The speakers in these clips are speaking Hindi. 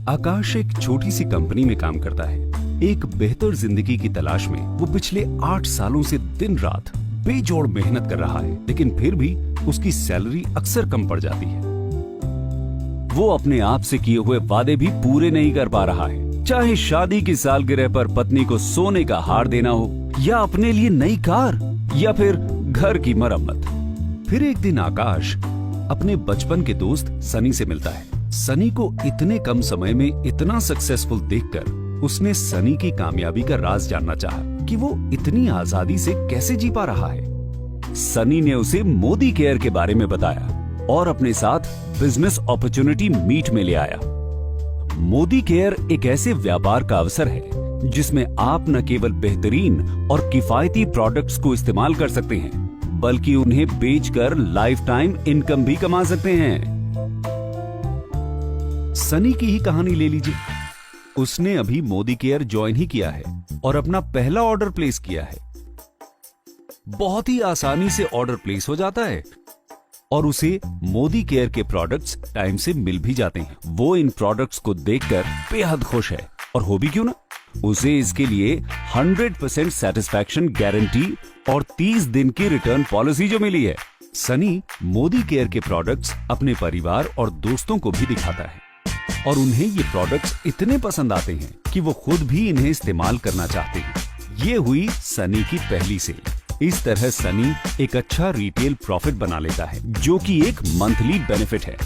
आकाश एक छोटी सी कंपनी में काम करता है। एक बेहतर जिंदगी की तलाश में वो पिछले 8 सालों से दिन रात बेजोड़ मेहनत कर रहा है, लेकिन फिर भी उसकी सैलरी अक्सर कम पड़ जाती है। वो अपने आप से किए हुए वादे भी पूरे नहीं कर पा रहा है, चाहे शादी की सालगिरह पर पत्नी को सोने का हार देना हो, या अपने लिए नई कार, या फिर घर की मरम्मत। फिर एक दिन आकाश अपने बचपन के दोस्त सनी से मिलता है। सनी को इतने कम समय में इतना सक्सेसफुल देखकर उसने सनी की कामयाबी का राज जानना चाहा कि वो इतनी आजादी से कैसे जी पा रहा है। सनी ने उसे मोदी केयर के बारे में बताया और अपने साथ बिजनेस अपॉर्चुनिटी मीट में ले आया। मोदी केयर एक ऐसे व्यापार का अवसर है जिसमें आप न केवल बेहतरीन और किफायती प्रोडक्ट्स को इस्तेमाल कर सकते हैं, बल्कि उन्हें बेचकर लाइफ टाइम इनकम भी कमा सकते हैं। सनी की ही कहानी ले लीजिए। उसने अभी मोदी केयर ज्वाइन ही किया है और अपना पहला ऑर्डर प्लेस किया है। बहुत ही आसानी से ऑर्डर प्लेस हो जाता है और उसे मोदी केयर के प्रोडक्ट्स टाइम से मिल भी जाते हैं। वो इन प्रोडक्ट्स को देखकर बेहद खुश है, और हो भी क्यों ना। उसे इसके लिए 100% सेटिस्फैक्शन गारंटी और 30 दिन की रिटर्न पॉलिसी जो मिली है। सनी मोदी केयर के प्रोडक्ट्स अपने परिवार और दोस्तों को भी दिखाता है और उन्हें ये प्रोडक्ट्स इतने पसंद आते हैं कि वो खुद भी इन्हें इस्तेमाल करना चाहते हैं। ये हुई सनी की पहली सेल। इस तरह सनी एक अच्छा रिटेल प्रॉफिट बना लेता है, जो कि एक मंथली बेनिफिट है।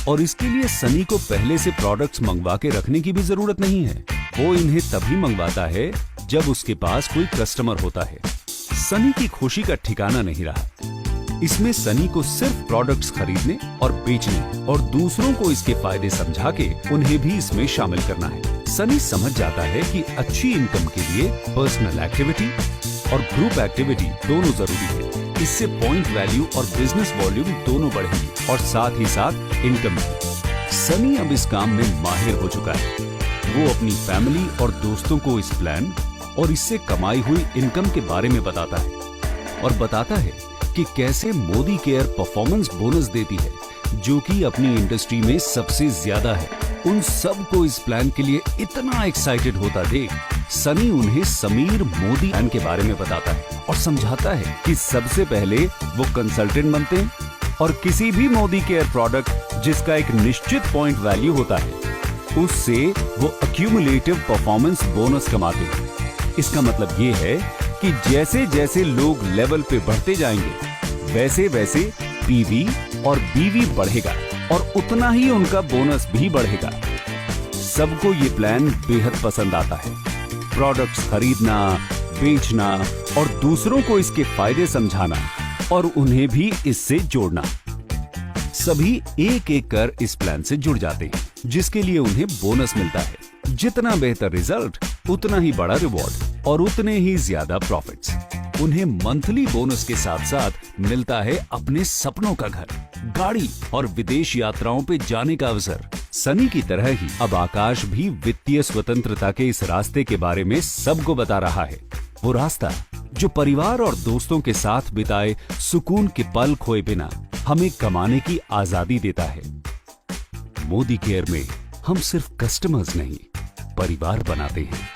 और इसके लिए सनी को पहले से प्रोडक्ट्स मंगवा के रखने की भी जरूरत नहीं है। वो इन्हें तभी मंगवाता है जब उसके पास कोई कस्टमर होता है। सनी की खुशी का ठिकाना नहीं रहा। इसमें सनी को सिर्फ प्रोडक्ट्स खरीदने और बेचने और दूसरों को इसके फायदे समझा के उन्हें भी इसमें शामिल करना है। सनी समझ जाता है कि अच्छी इनकम के लिए पर्सनल एक्टिविटी और ग्रुप एक्टिविटी दोनों जरूरी है। इससे पॉइंट वैल्यू और बिजनेस वॉल्यूम दोनों बढ़ेंगे और साथ ही साथ इनकम भी। सनी अब इस काम में माहिर हो चुका है। वो अपनी फैमिली और दोस्तों को इस प्लान और इससे कमाई हुई इनकम के बारे में बताता है और बताता है कि कैसे मोदी केयर परफॉर्मेंस बोनस देती है, जो कि अपनी इंडस्ट्री में सबसे ज्यादा है। उन सब को इस प्लान के लिए इतना एक्साइटेड होता देख सनी उन्हें समीर मोदी प्लान के बारे में बताता है और समझाता है कि सबसे पहले वो कंसल्टेंट बनते हैं और किसी भी मोदी केयर प्रोडक्ट जिसका एक निश्चित पॉइंट वैल्यू होता है, उससे वो अक्यूमुलेटिव परफॉर्मेंस बोनस कमाते हैं। इसका मतलब ये है कि जैसे जैसे लोग लेवल पे बढ़ते जाएंगे, वैसे वैसे पीवी और बीवी बढ़ेगा और उतना ही उनका बोनस भी बढ़ेगा। सबको ये प्लान बेहद पसंद आता है। प्रोडक्ट्स खरीदना, बेचना और दूसरों को इसके फायदे समझाना और उन्हें भी इससे जोड़ना। सभी एक एक कर इस प्लान से जुड़ जाते हैं, जिसके लिए उन्हें बोनस मिलता है। जितना बेहतर रिजल्ट, उतना ही बड़ा रिवॉर्ड और उतने ही ज्यादा प्रॉफिट्स। उन्हें मंथली बोनस के साथ साथ मिलता है अपने सपनों का घर, गाड़ी और विदेश यात्राओं पे जाने का अवसर। सनी की तरह ही अब आकाश भी वित्तीय स्वतंत्रता के इस रास्ते के बारे में सबको बता रहा है। वो रास्ता जो परिवार और दोस्तों के साथ बिताए सुकून के पल खोए बिना हमें कमाने की आजादी देता है। मोदी केयर में हम सिर्फ कस्टमर्स नहीं, परिवार बनाते हैं।